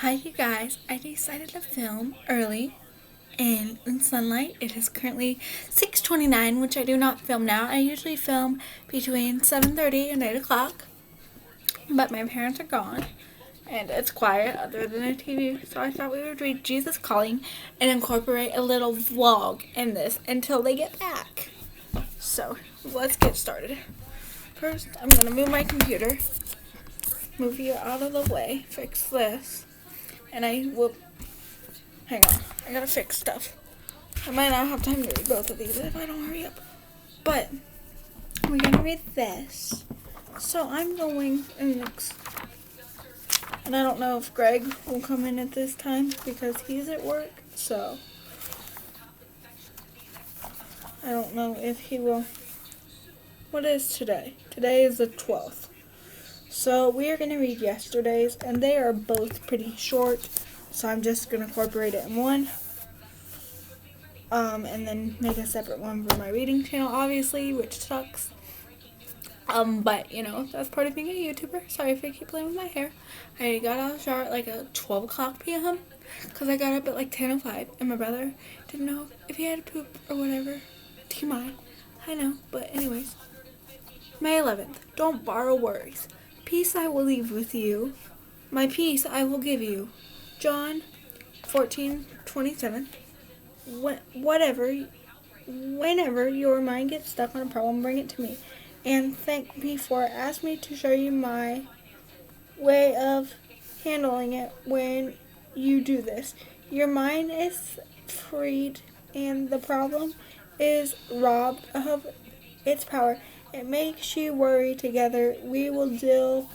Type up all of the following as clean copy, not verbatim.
Hi you guys, I decided to film early and in sunlight. It is currently 6:29, which I do not film now. I usually film between 7:30 and 8 o'clock, but my parents are gone and it's quiet other than a TV, so I thought we would read Jesus Calling and incorporate a little vlog in this until they get back. So let's get started. First, I'm going to move my computer, move you out of the way, fix this, and I will. Hang on, I gotta fix stuff. I might not have time to read both of these if I don't hurry up. But we're gonna read this. So I'm going and I don't know if Greg will come in at this time because he's at work. So I don't know if he will. What is today? Today is the 12th. So we are gonna read yesterday's, and they are both pretty short. So I'm just gonna incorporate it in one. And then make a separate one for my reading channel, obviously, which sucks. But, you know, that's part of being a YouTuber. Sorry if I keep playing with my hair. I got out of the shower at like a 12 o'clock p.m. because I got up at like 10:05, and my brother didn't know if he had to poop or whatever. TMI. I know, but anyways. May 11th. Don't borrow worries. Peace I will leave with you. My peace I will give you. John 14:27. Whenever your mind gets stuck on a problem, bring it to me and thank me for it. Ask me to show you my way of handling it. When you do this, your mind is freed and the problem is robbed of its power. It makes you worry. Together we will deal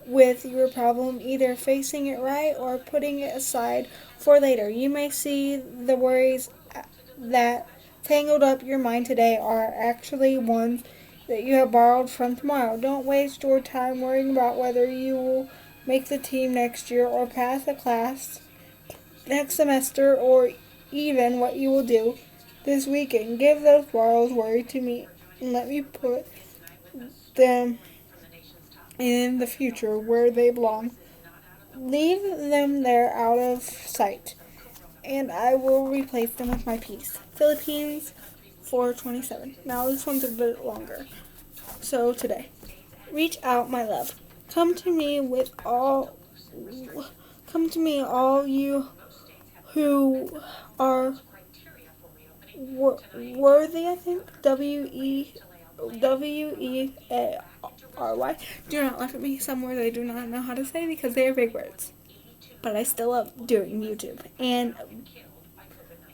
with your problem, either facing it right or putting it aside for later. You may see the worries that tangled up your mind today are actually ones that you have borrowed from tomorrow. Don't waste your time worrying about whether you will make the team next year or pass a class next semester, or even what you will do this weekend. Give those borrows worry to me and let me put them in the future where they belong. Leave them there out of sight, and I will replace them with my peace. Philippines 4:27. Now this one's a bit longer. So today, reach out, my love. Come to me all you who are worthy. I think WEARY. Do not laugh at me. Some words I do not know how to say because they are big words. But I still love doing YouTube. And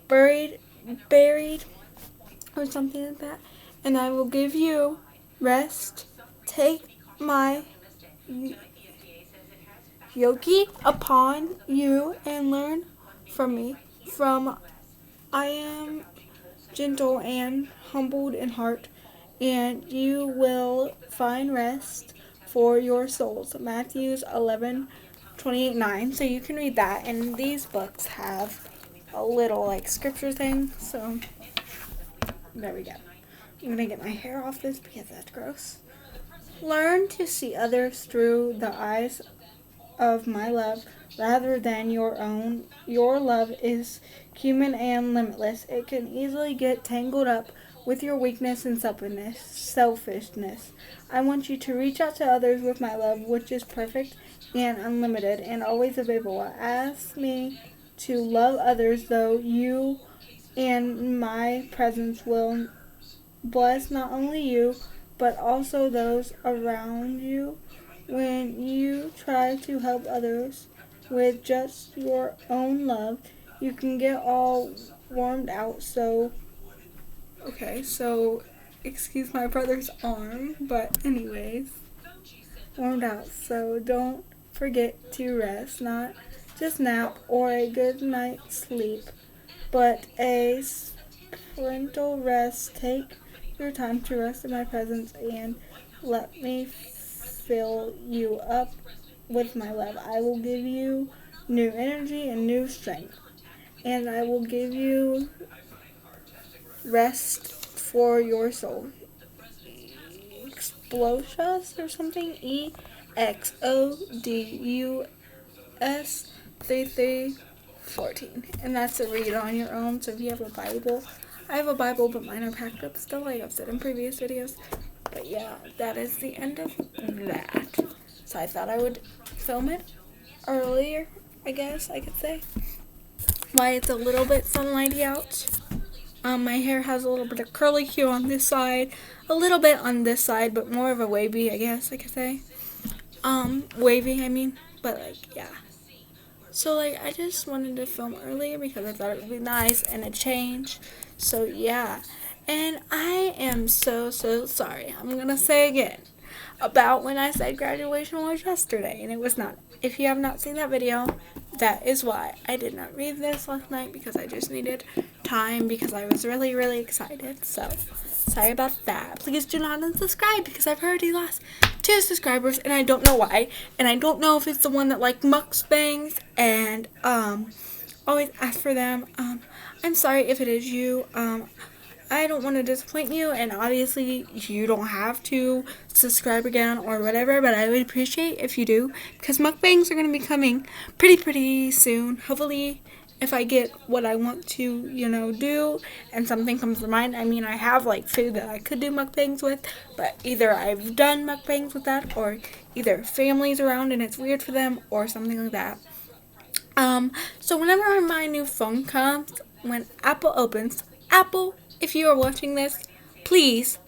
buried, or something like that. And I will give you rest. Take my yoke upon you and learn from me. I am gentle and humbled in heart, and you will find rest for your souls. Matthew 11:28-9. So you can read that, and these books have a little like scripture thing. So there we go. I'm gonna get my hair off this because that's gross. Learn to see others through the eyes of my love rather than your own. Your love is human and limitless. It can easily get tangled up with your weakness and selfishness. I want you to reach out to others with my love, which is perfect and unlimited and always available. Ask me to love others, though you and my presence will bless not only you, but also those around you. When you try to help others with just your own love, you can get all warmed out. So excuse my brother's arm, but anyways, warmed out. So don't forget to rest, not just nap or a good night's sleep, but a parental rest. Take your time to rest in my presence and let me fill you up with my love. I will give you new energy and new strength, and I will give you rest for your soul. Explosios or something. EXODUS 8:33:14, and that's a read on your own. So if you have a Bible, I have a Bible, but mine are packed up still, like I've said in previous videos. But yeah, that is the end of that. So I thought I would film it earlier, I guess I could say. Why it's a little bit sunlighty out. My hair has a little bit of curly hue on this side, a little bit on this side, but more of a wavy, I guess I could say. Wavy, I mean, but like, yeah. So like, I just wanted to film earlier because I thought it would be nice and a change. So yeah, and I am so sorry. I'm gonna say again about when I said graduation was yesterday, and it was not. If you have not seen that video, that is why I did not read this last night, because I just needed time because I was really excited. So sorry about that. Please do not unsubscribe because I've already lost 2 subscribers and I don't know why. And I don't know if it's the one that like mukbangs and always ask for them. I'm sorry if it is you. I don't want to disappoint you, and obviously you don't have to subscribe again or whatever, but I would appreciate if you do, because mukbangs are going to be coming pretty soon. Hopefully, if I get what I want to, do, and something comes to mind. I mean, I have like food that I could do mukbangs with, but either I've done mukbangs with that, or either family's around and it's weird for them, or something like that. So whenever my new phone comes, when Apple opens, Apple, if you are watching this, please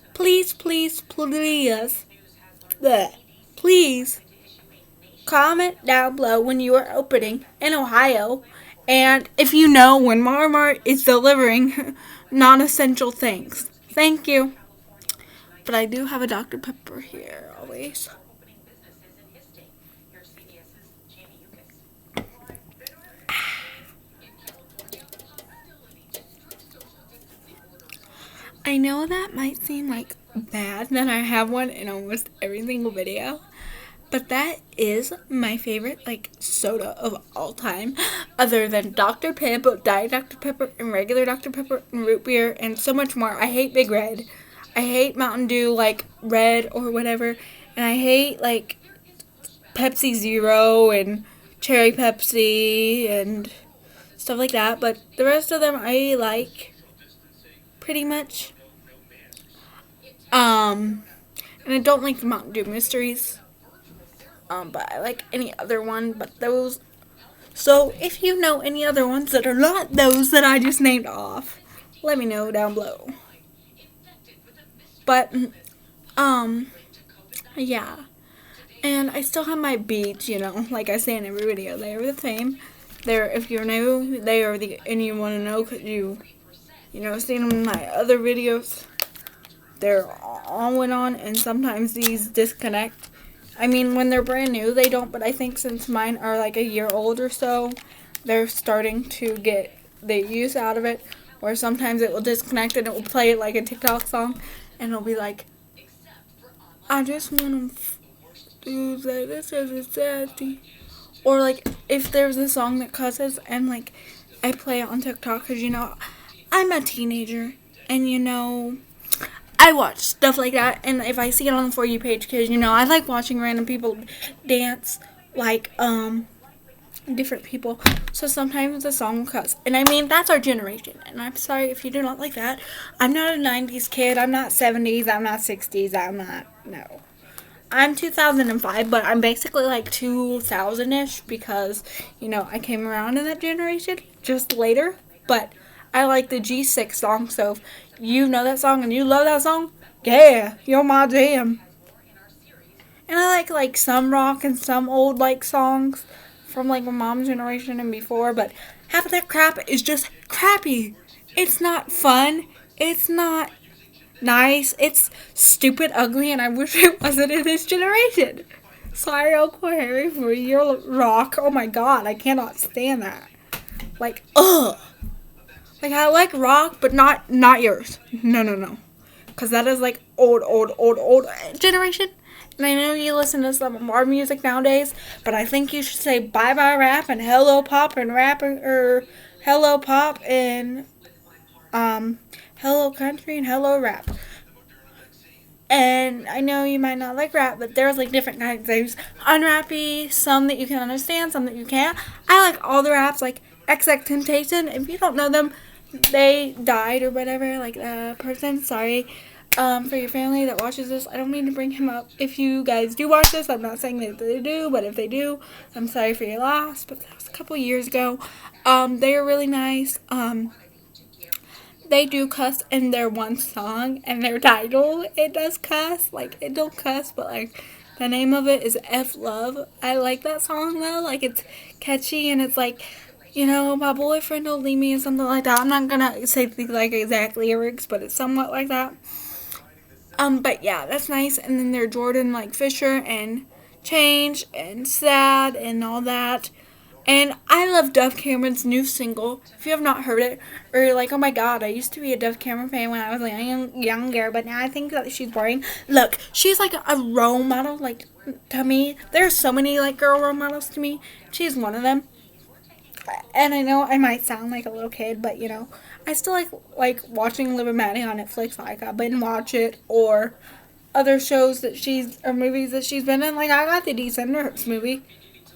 comment down below when you are opening in Ohio, and if you know when Walmart is delivering non-essential things. Thank you. But I do have a Dr. Pepper here always. I know that might seem like bad that I have one in almost every single video, but that is my favorite like soda of all time, other than Dr. Pepper, Diet Dr. Pepper, and regular Dr. Pepper, and root beer, and so much more. I hate Big Red. I hate Mountain Dew like red or whatever, and I hate like Pepsi Zero and Cherry Pepsi and stuff like that, but the rest of them I like pretty much. And I don't like the Mountain Dew Mysteries, but I like any other one but those. So if you know any other ones that are not those that I just named off, let me know down below. But, yeah. And I still have my beats, like I say in every video, they are the same. If you're new, they are and you want to know because seen them in my other videos. They're all went on, and sometimes these disconnect. I mean, when they're brand new, they don't, but I think since mine are like a year old or so, they're starting to get the use out of it, or sometimes it will disconnect and it will play like a TikTok song, and it'll be like, I just want to do that, this is a sadie. Or like, if there's a song that cusses, and like, I play it on TikTok, because I'm a teenager, and I watch stuff like that, and if I see it on the For You page, because, I like watching random people dance, like, different people, so sometimes the song will cuss, and I mean, that's our generation, and I'm sorry if you do not like that. I'm not a 90s kid, I'm not 70s, I'm not 60s, no. I'm 2005, but I'm basically like 2000-ish, because, I came around in that generation, just later, but I like the G6 song, so if you know that song and you love that song, yeah, you're my jam. And I like some rock and some old like songs from like my mom's generation and before, but half of that crap is just crappy. It's not fun. It's not nice. It's stupid, ugly, and I wish it wasn't in this generation. Sorry, Uncle Harry, for your rock. Oh my god, I cannot stand that. Like, ugh. Like, I like rock, but not yours. No. Because that is, like, old generation. And I know you listen to some of our music nowadays, but I think you should say bye-bye rap and hello pop and rap, or hello pop and, hello country and hello rap. And I know you might not like rap, but there's like different kinds. There's unrappy, some that you can understand, some that you can't. I like all the raps, like XXXTentacion. If you don't know them, they died or whatever. Like the person, sorry, for your family that watches this. I don't mean to bring him up. If you guys do watch this, I'm not saying that they do, but if they do, I'm sorry for your loss. But that was a couple years ago. They are really nice. They do cuss in their one song, and their title, it does cuss. Like, it don't cuss, but, like, the name of it is F Love. I like that song, though. Like, it's catchy, and it's like, you know, my boyfriend will leave me and something like that. I'm not gonna say the, like, exact lyrics, but it's somewhat like that. But yeah, that's nice. And then there's Jordan, like, Fisher, and Change, and Sad, and all that. And I love Dove Cameron's new single. If you have not heard it, or you're like, oh my god, I used to be a Dove Cameron fan when I was younger, but now I think that she's boring. Look, she's like a role model, like, to me. There are so many, like, girl role models to me. She's one of them. And I know I might sound like a little kid, but, you know, I still like watching Liv and Maddie on Netflix. Like, I binge watch it, or other shows that or movies that she's been in. Like, I got the Descendants movie,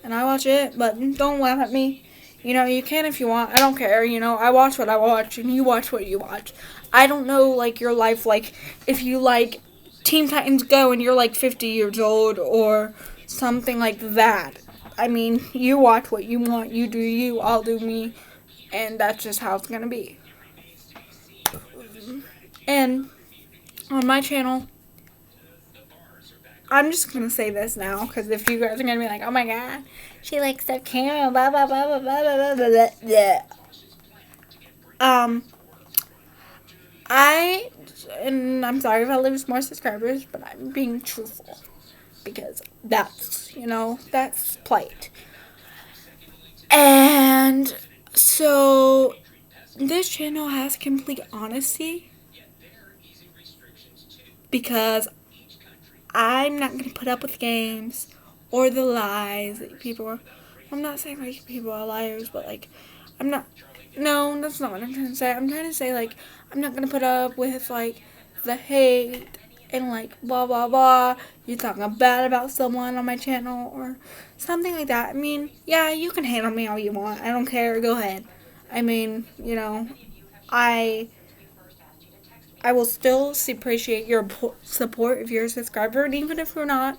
and I watch it, but don't laugh at me. You know, you can if you want. I don't care. You know, I watch what I watch, and you watch what you watch. I don't know, like, your life, like, if you like Teen Titans Go and you're, like, 50 years old or something like that. I mean, you watch what you want. You do you, I'll do me, and that's just how it's going to be. And on my channel, I'm just going to say this now, because if you guys are going to be like, oh my god, she likes the camera, blah, blah, blah, blah, blah, blah, blah, blah, blah. And I'm sorry if I lose more subscribers, but I'm being truthful, because that's, you know, that's plight. And so this channel has complete honesty, because I'm not going to put up with games or the lies that people are. I'm not saying, like, people are liars, but, like, no, that's not what I'm trying to say. I'm trying to say, like, I'm not going to put up with, like, the hate and, like, blah, blah, blah. You talking bad about someone on my channel or something like that. I mean, yeah, you can hate on me all you want. I don't care. Go ahead. I mean, you know, I will still appreciate your support if you're a subscriber, and even if you're not.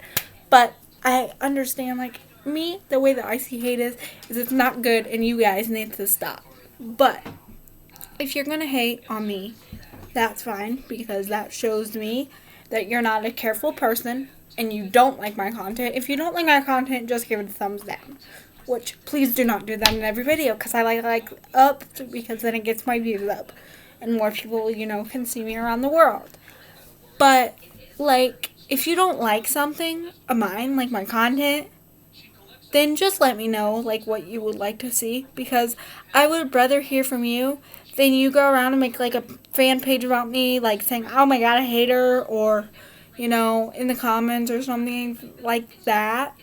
But I understand, like, me, the way that I see hate is it's not good, and you guys need to stop. But if you're going to hate on me, that's fine, because that shows me that you're not a careful person, and you don't like my content. If you don't like my content, just give it a thumbs down. Which, please do not do that in every video, because I like up, because then it gets my views up. And more people, you know, can see me around the world. But, like, if you don't like something of mine, like my content, then just let me know, like, what you would like to see. Because I would rather hear from you than you go around and make, like, a fan page about me, like, saying, oh my god, I hate her, or, you know, in the comments or something like that.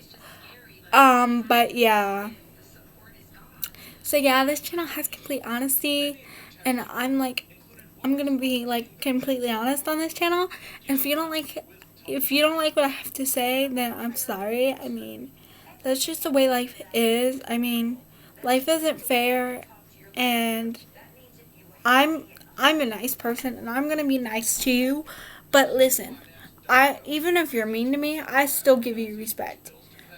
But yeah. So yeah, this channel has complete honesty, and I'm gonna be, like, completely honest on this channel. And if you don't like what I have to say, then I'm sorry. I mean, that's just the way life is. I mean, life isn't fair, and I'm a nice person, and I'm gonna be nice to you. But listen, even if you're mean to me, I still give you respect.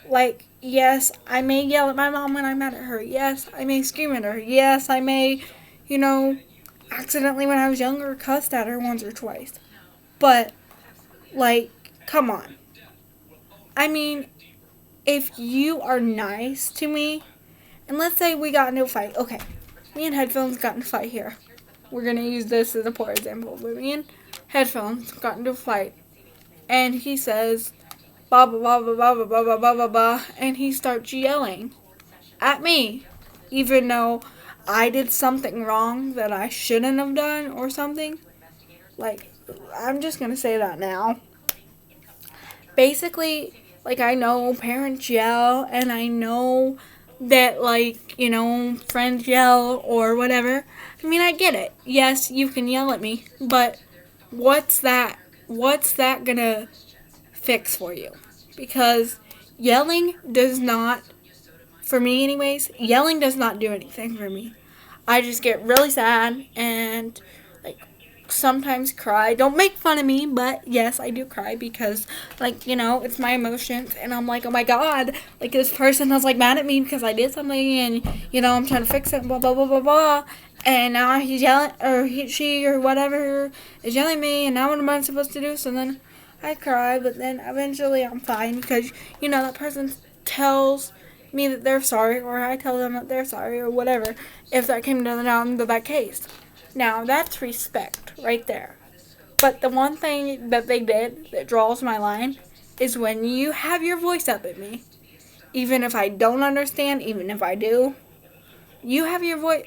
Like, yes, I may yell at my mom when I'm mad at her. Yes, I may scream at her. Yes, I may, you know, accidentally when I was younger cussed at her once or twice. But, like, come on. I mean, if you are nice to me, and let's say we got into a fight. Okay, me and Headphones got into a fight here. We're going to use this as a poor example. But me and Headphones got into a fight, and he says, blah, blah, blah, blah, blah, blah, blah, blah, blah, blah, and he starts yelling at me, even though I did something wrong that I shouldn't have done or something. Like, I'm just going to say that now. Basically, like, I know parents yell, and I know that, like, you know, friends yell or whatever. I mean, I get it. Yes, you can yell at me, but what's that what's that gonna fix for you? Because yelling does not, for me anyways, yelling does not do anything for me. I just get really sad and like sometimes cry. Don't make fun of me, but yes, I do cry because like, it's my emotions and I'm like, oh my god, like this person was like mad at me because I did something and I'm trying to fix it, blah blah blah blah blah. And now he's yelling, or she, or whatever is yelling at me, and now what am I supposed to do? So then I cry, but then eventually I'm fine because, that person tells me that they're sorry, or I tell them that they're sorry, or whatever, if that came down to that case. Now, that's respect right there. But the one thing that they did that draws my line is when you have your voice up at me, even if I don't understand, even if I do, you have your voice.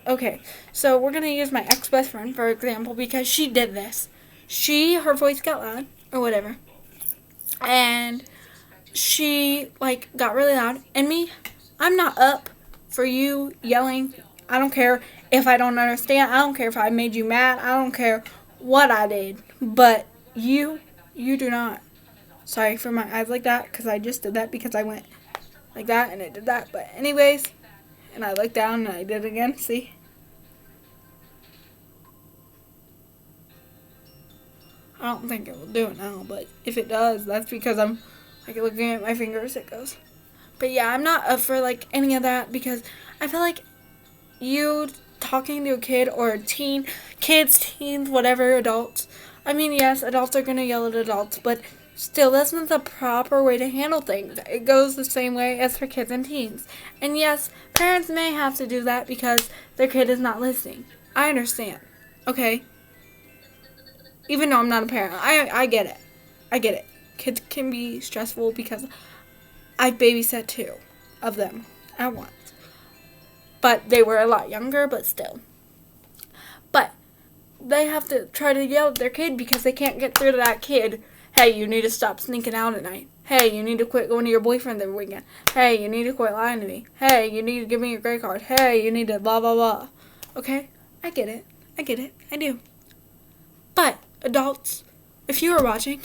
Okay, so we're going to use my ex-best friend, for example, because she did this. Her voice got loud, or whatever, and she, got really loud, and me, I'm not up for you yelling. I don't care if I don't understand. I don't care if I made you mad. I don't care what I did, but you do not. Sorry for my eyes like that, because I just did that because I went like that, and it did that, but anyways, and I looked down, and I did it again, see? I don't think it will do it now, but if it does, that's because I'm, looking at my fingers, it goes. But yeah, I'm not up for, any of that, because I feel like you talking to a kid or a teen, kids, teens, whatever, adults. I mean, yes, adults are going to yell at adults, but still, that's not the proper way to handle things. It goes the same way as for kids and teens. And yes, parents may have to do that because their kid is not listening. I understand. Okay? Even though I'm not a parent, I get it. I get it. Kids can be stressful because I babysat 2 of them at once. But they were a lot younger, but still. But they have to try to yell at their kid because they can't get through to that kid. Hey, you need to stop sneaking out at night. Hey, you need to quit going to your boyfriend every weekend. Hey, you need to quit lying to me. Hey, you need to give me your credit card. Hey, you need to blah, blah, blah. Okay? I get it. I do. But, adults, if you are watching,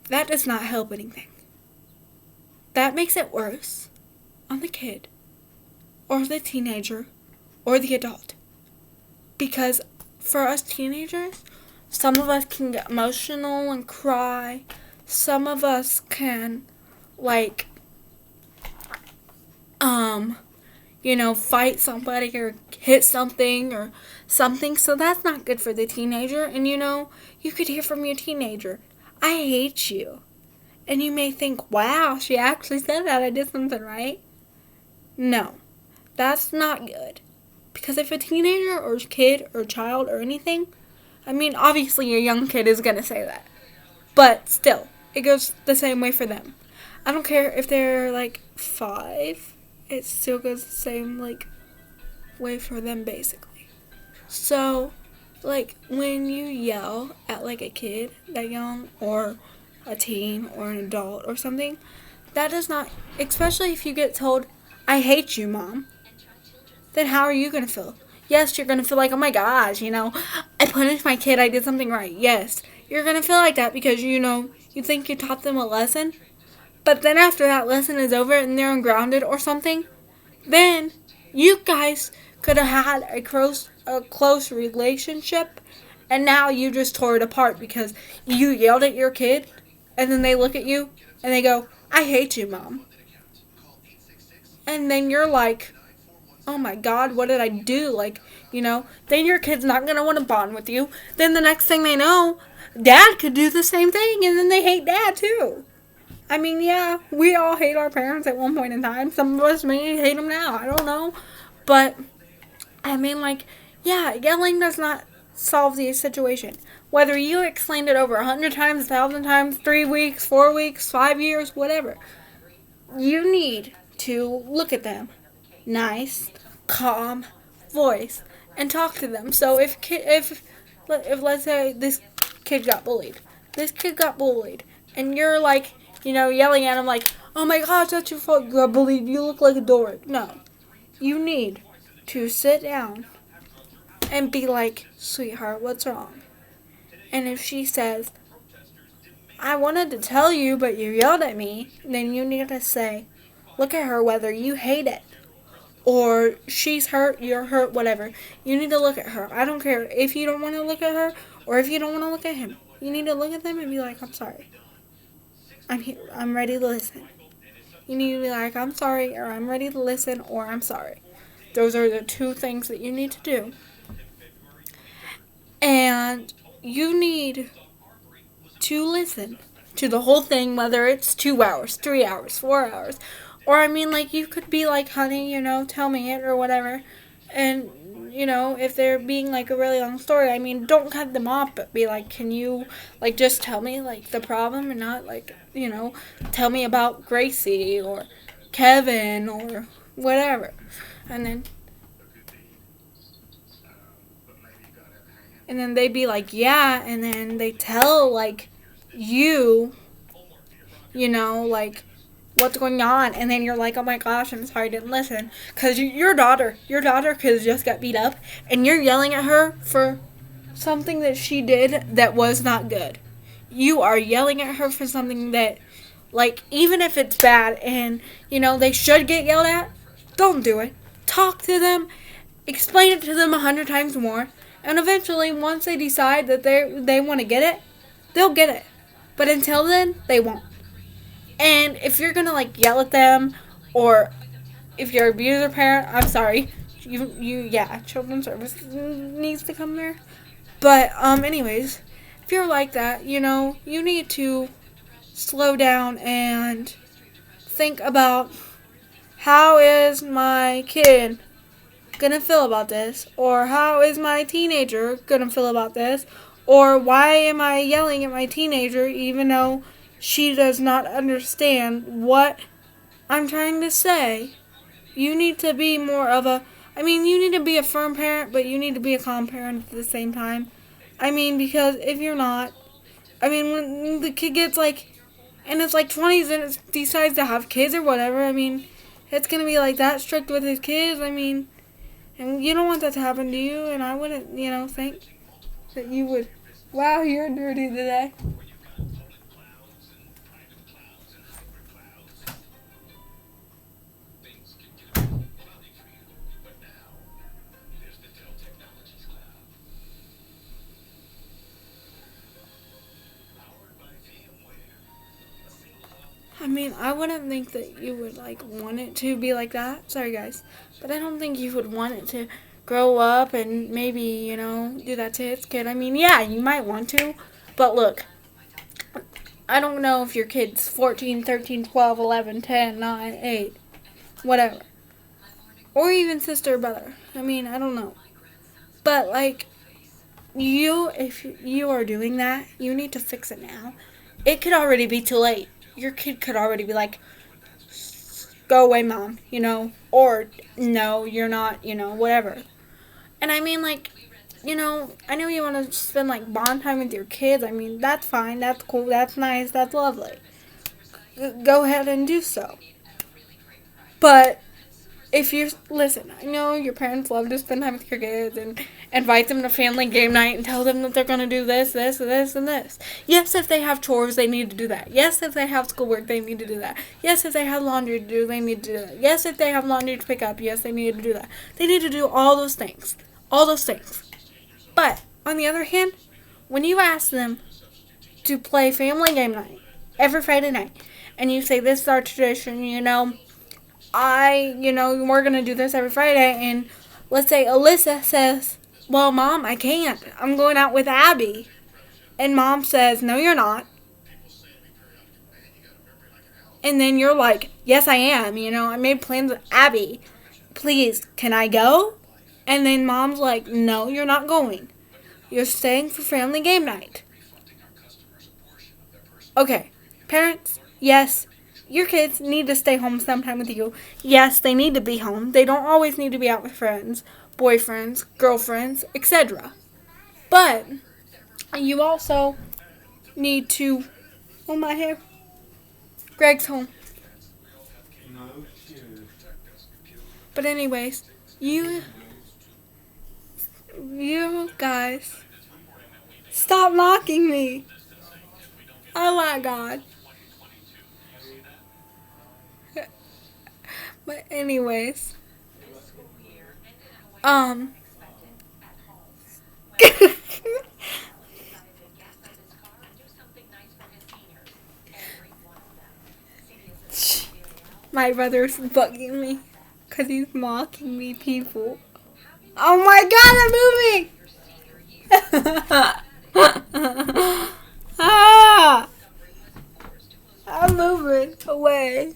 that does not help anything. That makes it worse on the kid, or the teenager, or the adult. Because for us teenagers, some of us can get emotional and cry. Some of us can, fight somebody or hit something or something. So that's not good for the teenager. And, you could hear from your teenager, I hate you. And you may think, wow, she actually said that. I did something right. No, that's not good. Because if a teenager or kid or child or anything, I mean, obviously a young kid is going to say that. But still, it goes the same way for them. I don't care if they're 5. It still goes the same way for them basically. So, when you yell at a kid that young or a teen or an adult or something, that does not, especially if you get told, I hate you, Mom, then how are you going to feel? Yes, you're going to feel like, oh my gosh, I punished my kid, I did something right. Yes, you're going to feel like that because, you think you taught them a lesson. But then after that lesson is over and they're ungrounded or something, then you guys could have had a close relationship, and now you just tore it apart because you yelled at your kid, and then they look at you and they go, I hate you, Mom. And then you're like, oh my God, what did I do? Then your kid's not going to want to bond with you. Then the next thing they know, Dad could do the same thing, and then they hate Dad too. I mean, yeah, we all hate our parents at one point in time. Some of us may hate them now. I don't know. But, I mean, yeah, yelling does not solve the situation. Whether you explained it over 100 times, 1,000 times, 3 weeks, 4 weeks, 5 years, whatever, you need to look at them. Nice, calm voice and talk to them. So if let's say this kid got bullied, and you're yelling at him oh my gosh, that's your fault, you got bullied, you look like a dork. No, you need to sit down and be like, sweetheart, what's wrong? And if she says, I wanted to tell you, but you yelled at me, then you need to say, look at her whether you hate it. Or she's hurt, you're hurt, whatever. You need to look at her. I don't care if you don't want to look at her or if you don't want to look at him. You need to look at them and be like, I'm sorry. I'm here. I'm ready to listen. You need to be like, I'm sorry, or I'm ready to listen, or I'm sorry. Those are the two things that you need to do. And you need to listen to the whole thing, whether it's 2 hours, 3 hours, 4 hours. Or, I mean, like, you could be like, honey, tell me it, or whatever. And, if they're being, like, a really long story, I mean, don't cut them off, but be like, can you, like, just tell me, like, the problem and not, like, tell me about Gracie or Kevin or whatever. And then they'd be like, yeah, and then they tell, like, you, like, what's going on, and then you're like, oh my gosh, I'm sorry I didn't listen, because your daughter could just got beat up, and you're yelling at her for something that she did that was not good. You are yelling at her for something that, like, even if it's bad, and, they should get yelled at, don't do it. Talk to them, explain it to them 100 times more, and eventually, once they decide that they want to get it, they'll get it. But until then, they won't. And if you're gonna like yell at them, or if you're an abuser parent, I'm sorry. Children's services needs to come there. But anyways, if you're like that, you need to slow down and think about, how is my kid gonna feel about this, or how is my teenager gonna feel about this, or why am I yelling at my teenager even though she does not understand what I'm trying to say. You need to be more of you need to be a firm parent, but you need to be a calm parent at the same time. Because if you're not, when the kid gets and it's 20s and it decides to have kids or whatever, it's going to be like that strict with his kids, and you don't want that to happen to you, and I wouldn't, think that you would. Wow, you're dirty today. I wouldn't think that you would, want it to be like that. Sorry, guys. But I don't think you would want it to grow up and maybe, do that to its kid. Yeah, you might want to. But look, I don't know if your kid's 14, 13, 12, 11, 10, 9, 8, whatever. Or even sister or brother. I don't know. But, if you are doing that, you need to fix it now. It could already be too late. Your kid could already be like, go away, mom, or no, you're not, whatever. And I know you want to spend bond time with your kids. That's fine, that's cool, that's nice, that's lovely. Go ahead and do so. But if you listen, I know your parents love to spend time with your kids and invite them to family game night and tell them that they're going to do this, this, and this, and this. Yes, if they have chores, they need to do that. Yes, if they have schoolwork, they need to do that. Yes, if they have laundry to do, they need to do that. Yes, if they have laundry to pick up, yes, they need to do that. They need to do all those things. All those things. But, on the other hand, when you ask them to play family game night every Friday night, and you say, this is our tradition, we're going to do this every Friday, and let's say Alyssa says, well, Mom, I can't. I'm going out with Abby. And Mom says, no, you're not. And then you're like, yes, I am. I made plans with Abby. Please, can I go? And then Mom's like, no, you're not going. You're staying for family game night. Okay, parents, yes, your kids need to stay home sometime with you. Yes, they need to be home. They don't always need to be out with friends, boyfriends, girlfriends, etc. But you also need to... Oh, my hair. Greg's home. But anyways, you guys, stop mocking me. Oh my god. But anyways, um, my brother's bugging me because he's mocking me, people. Oh my god, I'm moving! Ah! I'm moving away.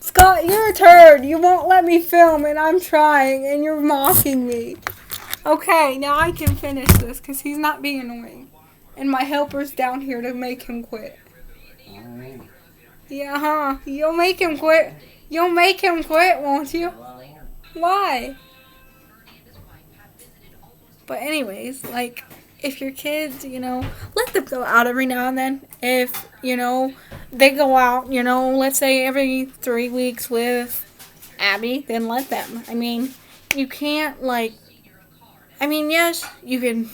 Scott, you're a turd. You won't let me film, and I'm trying, and you're mocking me. Okay, now I can finish this because he's not being annoying. And my helper's down here to make him quit. Yeah, huh? You'll make him quit. You'll make him quit, won't you? Why? But anyways, like, if your kids, let them go out every now and then. If, they go out, let's say every 3 weeks with Abby, then let them. I mean, you can't, yes, you can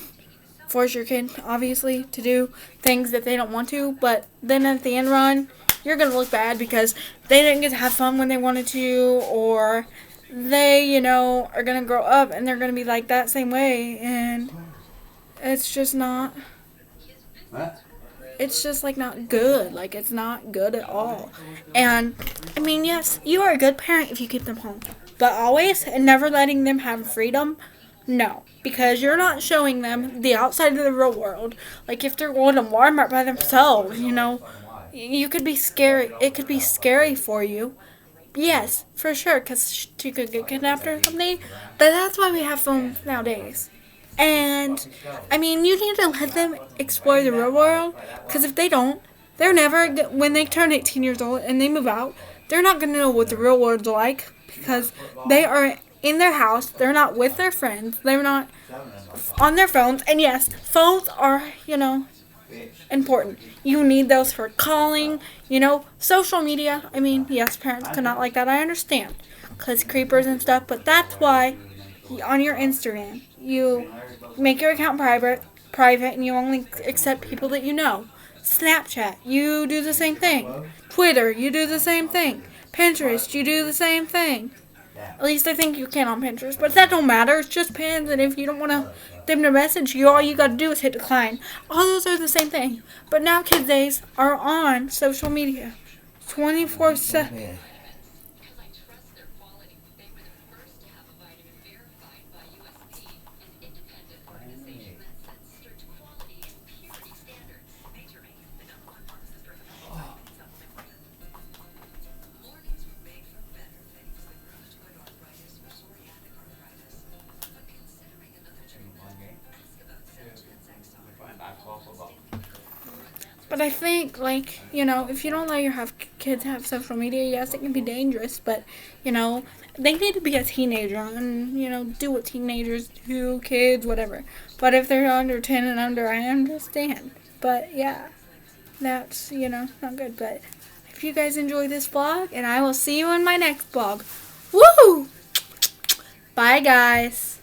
force your kid, obviously, to do things that they don't want to, but then at the end run, you're going to look bad because they didn't get to have fun when they wanted to, or they, are going to grow up and they're going to be like that same way, and it's just not, it's just, not good. Like, it's not good at all. And, yes, you are a good parent if you keep them home, but always and never letting them have freedom. No, because you're not showing them the outside of the real world. Like, if they're going to Walmart by themselves, you could be scary. It could be scary for you. Yes, for sure, because she could get kidnapped or something. But that's why we have phones nowadays. And, you need to let them explore the real world, because if they don't, they're never, when they turn 18 years old and they move out, they're not going to know what the real world's like, because they are in their house, they're not with their friends, they're not on their phones, and yes, phones are, important. You need those for calling, social media. Yes, parents could not like that, I understand, because creepers and stuff, but that's why on your Instagram, you make your account private, and you only accept people that you know. Snapchat, you do the same thing. Twitter, you do the same thing. Pinterest, you do the same thing. At least I think you can on Pinterest, but that don't matter. It's just pins, and if you don't want them to message you, all you got to do is hit decline. All those are the same thing. But now kids days are on social media 24/7. But I think, if you don't let your kids have social media, yes, it can be dangerous, but, they need to be a teenager and, do what teenagers do, kids, whatever. But if they're under 10 and under, I understand. But, yeah, that's, not good. But if you guys enjoy this vlog, and I will see you in my next vlog. Woo! Bye, guys.